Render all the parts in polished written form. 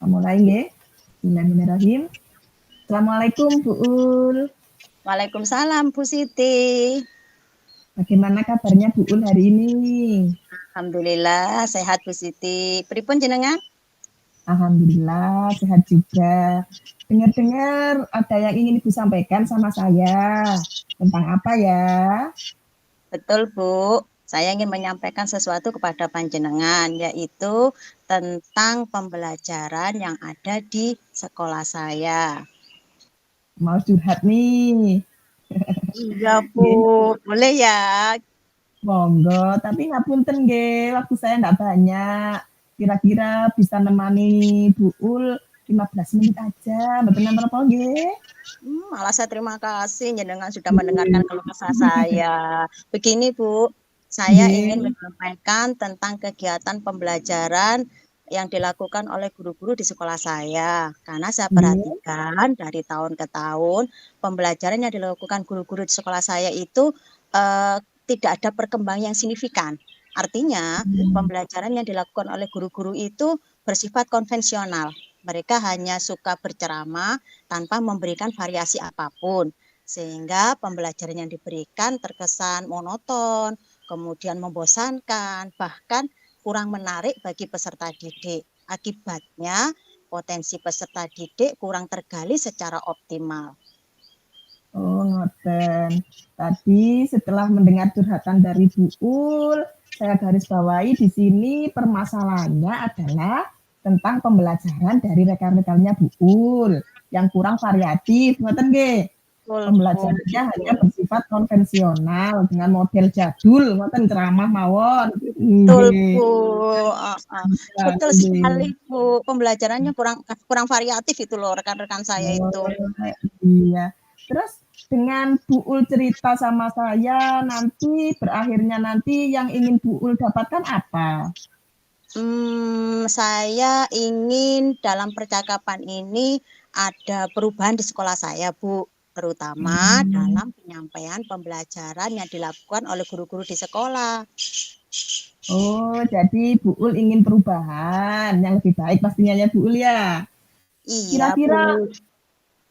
Mulai nggih. Bismillahirrahmanirrahim. Assalamualaikum Bu Ul. Waalaikumsalam Bu Siti. Bagaimana kabarnya Bu Ul hari ini? Alhamdulillah sehat Bu Siti. Pripun jenengan? Alhamdulillah sehat juga. Dengar-dengar ada yang ingin Ibu sampaikan sama saya. Tentang apa ya? Betul Bu. Saya ingin menyampaikan sesuatu kepada panjenengan, yaitu tentang pembelajaran yang ada di sekolah saya. Mau curhat nih. Iya Bu, boleh ya? Monggo, tapi ngapunten nggih, waktu saya enggak banyak. Kira-kira bisa nemani Bu Ul 15 menit aja, mboten napa nggih? Malah saya terima kasih jenengan sudah mendengarkan keluh kesah saya. Begini Bu, saya ingin menyampaikan tentang kegiatan pembelajaran yang dilakukan oleh guru-guru di sekolah saya. Karena saya perhatikan dari tahun ke tahun, pembelajaran yang dilakukan guru-guru di sekolah saya itu tidak ada perkembangan yang signifikan. Artinya, pembelajaran yang dilakukan oleh guru-guru itu bersifat konvensional. Mereka hanya suka berceramah tanpa memberikan variasi apapun. Sehingga pembelajaran yang diberikan terkesan monoton, kemudian membosankan, bahkan kurang menarik bagi peserta didik. Akibatnya, potensi peserta didik kurang tergali secara optimal. Oh, ngoten. Tadi setelah mendengar curhatan dari Bu Ul, saya garis bawahi di sini permasalahannya adalah tentang pembelajaran dari rekan-rekannya Bu Ul yang kurang variatif, ngoten nggih. Pembelajarannya hanya bersifat konvensional dengan model jadul, ngoten ceramah mawon. Betul Bu, betul sekali Bu. Pembelajarannya kurang variatif itu loh rekan-rekan saya itu. Iya. Terus dengan Bu Ul cerita sama saya nanti berakhirnya nanti yang ingin Bu Ul dapatkan apa? Saya ingin dalam percakapan ini ada perubahan di sekolah saya, Bu, terutama dalam penyampaian pembelajaran yang dilakukan oleh guru-guru di sekolah. Oh, jadi Bu Ul ingin perubahan yang lebih baik pastinya ya Bu Ul ya. Iya, Kira-kira Bu.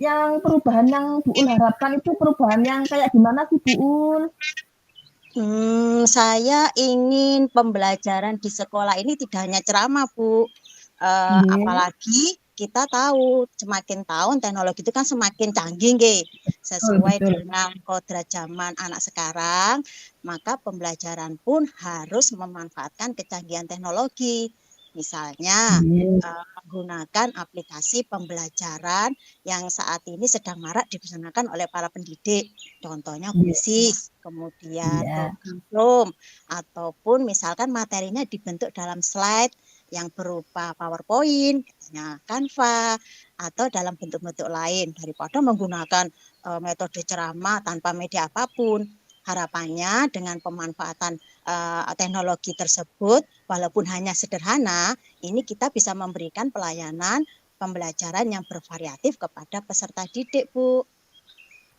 yang perubahan yang Bu Ul harapkan itu perubahan yang kayak gimana sih Bu Ul? Saya ingin pembelajaran di sekolah ini tidak hanya ceramah, Bu. Apalagi kita tahu semakin tahun teknologi itu kan semakin canggih, nggih. Sesuai dengan kodrat zaman anak sekarang, maka pembelajaran pun harus memanfaatkan kecanggihan teknologi. Misalnya, menggunakan aplikasi pembelajaran yang saat ini sedang marak digunakan oleh para pendidik. Contohnya Quizzes, kemudian Google Chrome, ataupun misalkan materinya dibentuk dalam slide yang berupa PowerPoint, Canva, atau dalam bentuk-bentuk lain daripada menggunakan metode ceramah tanpa media apapun. Harapannya dengan pemanfaatan teknologi tersebut, walaupun hanya sederhana, ini kita bisa memberikan pelayanan pembelajaran yang bervariatif kepada peserta didik, Bu.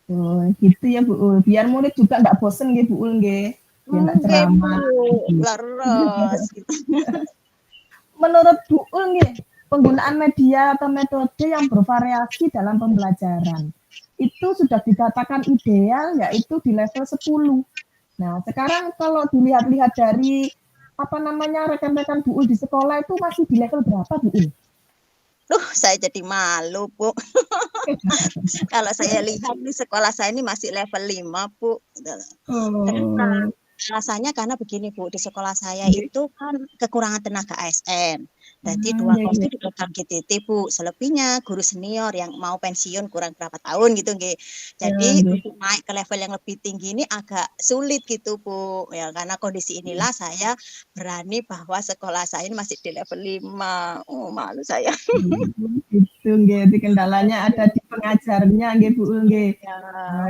Oh, gitu ya Bu Ul. Biar murid juga nggak bosen nggih Bu Ul nggih. Biar nggak ceramah. Leres. Menurut Bu Ul nggih, penggunaan media atau metode yang bervariasi dalam pembelajaran itu sudah dikatakan ideal yaitu di level 10. Nah, sekarang kalau dilihat-lihat dari rekan-rekan Bu Ul di sekolah itu masih di level berapa Bu Ul? Saya jadi malu, Bu. Kalau saya lihat di sekolah saya ini masih level 5, Bu. Alasannya karena begini, Bu, di sekolah saya itu kan kekurangan tenaga ASN. Jadi 2 Nggih kelas nggih. itu dipegang GTT, Bu. Selebihnya guru senior yang mau pensiun kurang berapa tahun gitu, nggih. Jadi Nggih. untuk naik ke level yang lebih tinggi ini agak sulit gitu, Bu. Ya karena kondisi inilah saya berani bahwa sekolah saya ini masih di level 5. Oh, malu saya. Gitu nggih, jadi kendalanya ada di pengajarnya nggih, Bu, nggih. Ya.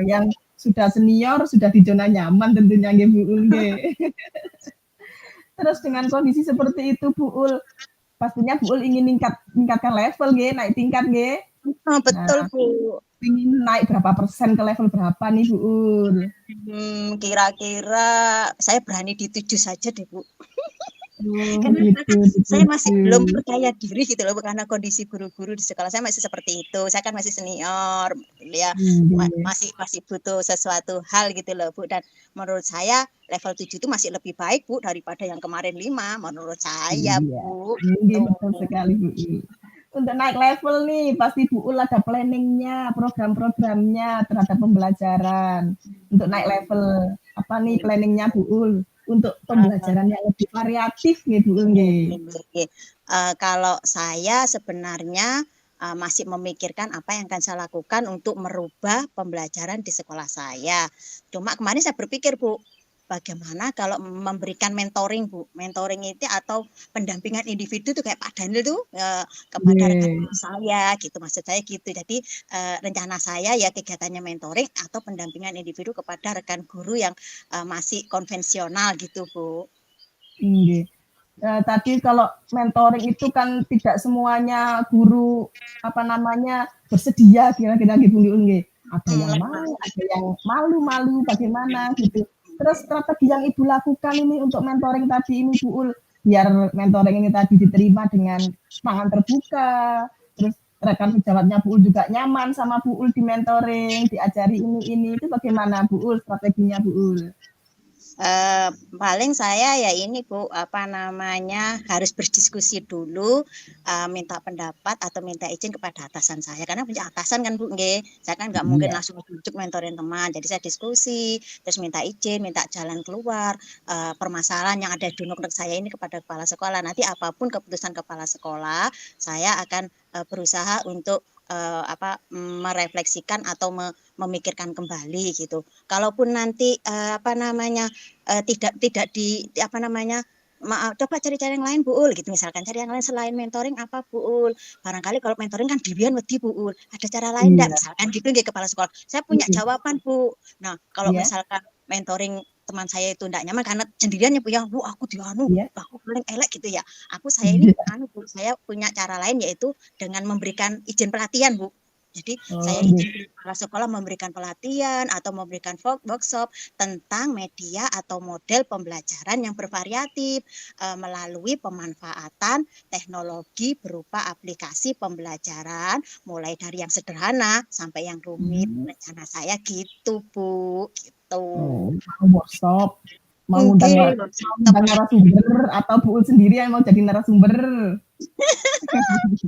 Yang sudah senior, sudah di zona nyaman tentunya nggih, Bu, nggih. Terus dengan kondisi seperti itu, Bu, pastinya Bu ingin meningkatkan level nggih, naik tingkat nggih. Nah, Betul, Bu. ingin naik berapa persen ke level berapa nih, Bu? Kira-kira saya berani di 7 saja deh, Bu. Oh, Kenapa? gitu, di Saya masih belum 7. percaya diri gitu loh, karena kondisi guru-guru di sekolah saya masih seperti itu. Saya kan masih senior, ya Nggih. masih butuh sesuatu hal gitu loh, Bu. Dan menurut saya level 7 itu masih lebih baik, Bu, daripada yang kemarin 5, menurut saya, Iya, Bu. nggih Gitu. betul sekali, Bu. Untuk naik level nih, pasti Bu ada planning-nya, program-programnya terhadap pembelajaran. Untuk naik level, apa nih planning-nya Bu untuk pembelajaran yang lebih variatif nih Bu nggih? Kalau saya sebenarnya masih memikirkan apa yang akan saya lakukan untuk merubah pembelajaran di sekolah saya. Cuma kemarin saya berpikir, Bu, bagaimana kalau memberikan mentoring, Bu? Mentoring itu atau pendampingan individu tuh kayak Pak Daniel tuh kepada rekan Nggih. saya gitu, maksud saya gitu. Jadi rencana saya ya kegiatannya mentoring atau pendampingan individu kepada rekan guru yang masih konvensional gitu, Bu. Nggih. Tadi kalau mentoring itu kan tidak semuanya guru, apa namanya, bersedia kira-kira gitu nggih. Ada yang mau, ada yang malu-malu bagaimana gitu. Terus strategi yang Ibu lakukan ini untuk mentoring tadi ini Bu biar mentoring ini tadi diterima dengan tangan terbuka, terus rekan sejawatnya Bu juga nyaman sama Bu di-mentoring, diajari ini, itu bagaimana Bu strateginya Bu? Paling saya ya ini Bu, apa namanya, harus berdiskusi dulu, minta pendapat atau minta izin kepada atasan saya, karena punya atasan kan Bu, nggih. Saya kan nggak mungkin Iya. langsung ujuk mentorin teman, jadi saya diskusi, terus minta izin, minta jalan keluar, permasalahan yang ada di unek saya ini kepada kepala sekolah. Nanti apapun keputusan kepala sekolah, saya akan berusaha untuk merefleksikan atau memikirkan kembali gitu. Kalaupun nanti apa namanya tidak apa namanya coba cari-cari yang lain Bu Ul gitu misalkan cari yang lain selain mentoring apa Bu Ul barangkali kalau mentoring kan dirian wedi Bu Ul ada cara lain enggak Iya. misalkan gitu nggih kepala sekolah saya punya jawaban Bu. Nah kalau Iya. misalkan mentoring teman saya itu enggak nyaman karena sendirian ya Bu ya, Bu aku dianu, Iya. aku paling elek gitu ya. Saya ini Iya. anu Bu, saya punya cara lain yaitu dengan memberikan izin pelatihan Bu. Jadi Oh, saya nggih. izin kepala sekolah memberikan pelatihan atau memberikan workshop tentang media atau model pembelajaran yang bervariatif melalui pemanfaatan teknologi berupa aplikasi pembelajaran mulai dari yang sederhana sampai yang rumit. Rencana saya gitu, Bu, gitu. Oh, mau workshop, mau undang Nggih, workshop narasumber atau Bu sendiri yang mau jadi narasumber?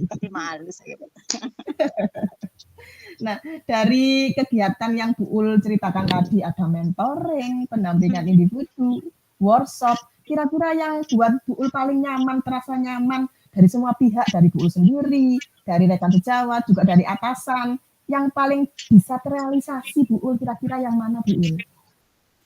tapi malu saya. Nah, dari kegiatan yang Bu ceritakan tadi ada mentoring, pendampingan individu, workshop, kira-kira yang buat Bu paling nyaman, terasa nyaman dari semua pihak, dari Bu sendiri, dari rekan sejawat, juga dari atasan, yang paling bisa terrealisasi Bu kira-kira yang mana Bu?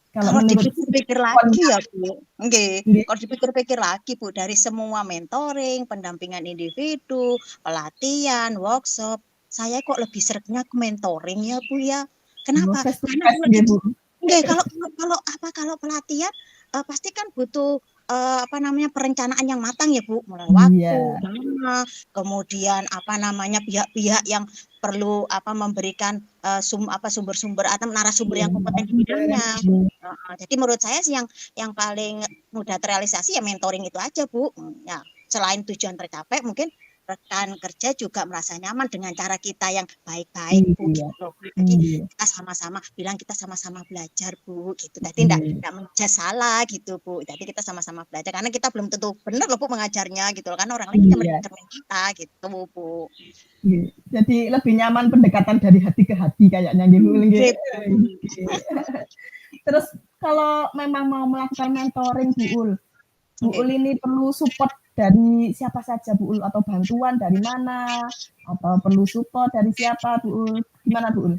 Kalau Kalau menurut dipikir-pikir responnya lagi ya Bu, nggih, nggih, kalau dipikir-pikir lagi Bu, dari semua mentoring, pendampingan individu, pelatihan, workshop, saya kok lebih seretnya ke mentoring ya Bu ya. Kenapa? face to Karena face kalau nggih Bu? nggih, kalau pelatihan, pasti kan butuh, apa namanya, perencanaan yang matang ya Bu, mulai waktu, Iya. dana, kemudian apa namanya, pihak-pihak yang perlu apa, memberikan, sumber-sumber atau narasumber yang kompeten di bidangnya. Heeh, jadi menurut saya sih yang paling mudah terrealisasi ya mentoring itu aja Bu, ya selain tujuan tercapai mungkin rekan kerja juga merasa nyaman dengan cara kita yang baik-baik Bu, Iya. gitu. Jadi Iya. kita sama-sama bilang kita sama-sama belajar Bu, gitu. Jadi Iya. ndak menjudge salah gitu Bu. Jadi kita sama-sama belajar karena kita belum tentu benar loh Bu mengajarnya gitu loh, karena orang lain Iya. cermin kita gitu Bu. Nggih. Jadi lebih nyaman pendekatan dari hati ke hati kayaknya nggih Bu nggih. Gitu. Nggih. Terus kalau memang mau melakukan mentoring Bu Oke. ini perlu support dari siapa saja Bu Ul, atau bantuan dari mana, atau perlu support dari siapa Bu Ul? Gimana Bu Ul?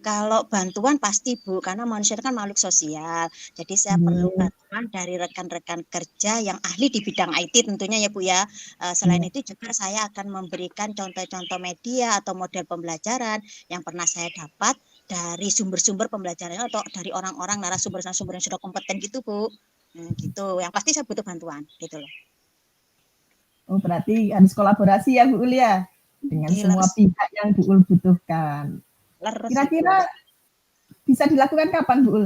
Kalau bantuan pasti Bu, karena manusia kan makhluk sosial. Jadi saya perlu bantuan dari rekan-rekan kerja yang ahli di bidang IT tentunya ya Bu ya. Selain itu juga saya akan memberikan contoh-contoh media atau model pembelajaran yang pernah saya dapat dari sumber-sumber pembelajarannya atau dari orang-orang narasumber-narasumber yang sudah kompeten gitu Bu. Gitu. Yang pasti saya butuh bantuan gitu loh. Oh, berarti harus kolaborasi ya Bu Ul ya dengan semua pihak yang Bu Ul butuhkan. Kira-kira bisa dilakukan kapan Bu Ul?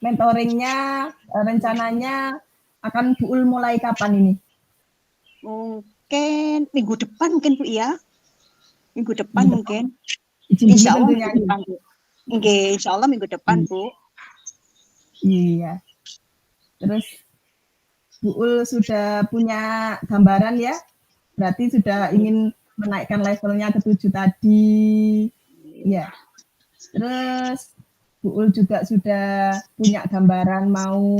Mentoringnya, rencananya akan Bu Ul mulai kapan ini? Mungkin minggu depan mungkin Bu ya. Minggu depan mungkin. Insya Allah minggu depan Bu. Insya Allah minggu depan Bu. Iya. Terus Bu Ul sudah punya gambaran ya? Berarti sudah ingin menaikkan levelnya ke 7 tadi. Ya. Terus Bu Ul juga sudah punya gambaran mau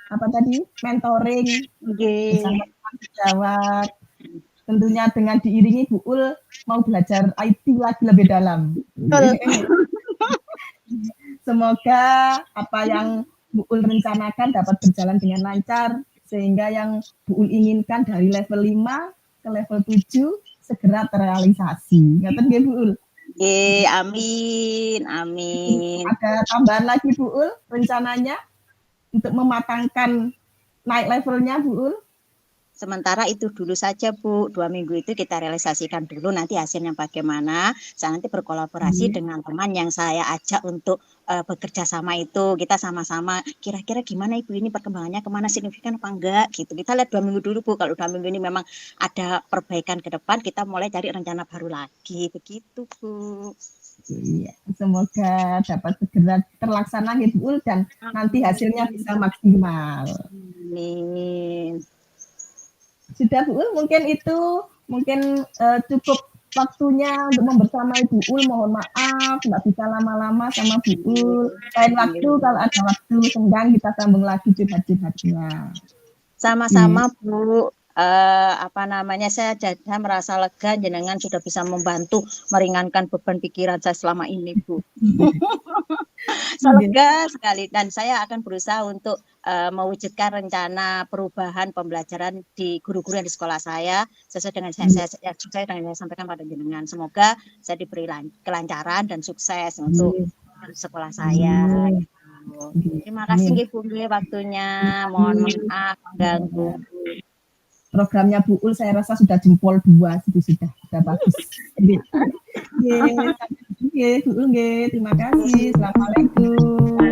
apa tadi? Mentoring bersama sejawat. Tentunya dengan diiringi Bu Ul mau belajar IT lagi lebih dalam. Semoga apa yang Bu Ul rencanakan dapat berjalan dengan lancar sehingga yang Bu Ul inginkan dari level 5 ke level 7 segera terrealisasi. Ngaten nggih Bu Ul? Amin, amin. Ada tambahan lagi Bu Ul rencananya untuk mematangkan naik levelnya Bu Ul? Sementara itu dulu saja Bu, 2 minggu itu kita realisasikan dulu, nanti hasilnya bagaimana. Saya nanti berkolaborasi dengan teman yang saya ajak untuk bekerja sama itu. Kita sama-sama kira-kira gimana Ibu ini perkembangannya kemana, signifikan apa enggak gitu. Kita lihat 2 minggu dulu Bu, kalau 2 minggu ini memang ada perbaikan ke depan, kita mulai cari rencana baru lagi. Begitu Bu. Iya, semoga dapat segera terlaksana gitu Bu Ul dan nanti hasilnya bisa maksimal. Amin. Sudah Bu Ul, mungkin cukup waktunya untuk membersamai Bu Ul. Mohon maaf nggak bisa lama-lama sama Bu Ul. Lain waktu kalau ada waktu senggang kita sambung lagi curhat-curhatnya. Sama-sama Bu. Saya merasa lega jenengan sudah bisa membantu meringankan beban pikiran saya selama ini Bu. Saya lega sekali dan saya akan berusaha untuk mewujudkan rencana perubahan pembelajaran di guru-guru yang di sekolah saya sesuai dengan saya sampaikan pada jenengan. Semoga saya diberi kelancaran dan sukses untuk sekolah saya. Terima kasih Bu waktunya. Mohon maaf mengganggu. Programnya Bu Ul saya rasa sudah jempol 2 sudah bagus. Bu Ul, terima kasih. Assalamualaikum.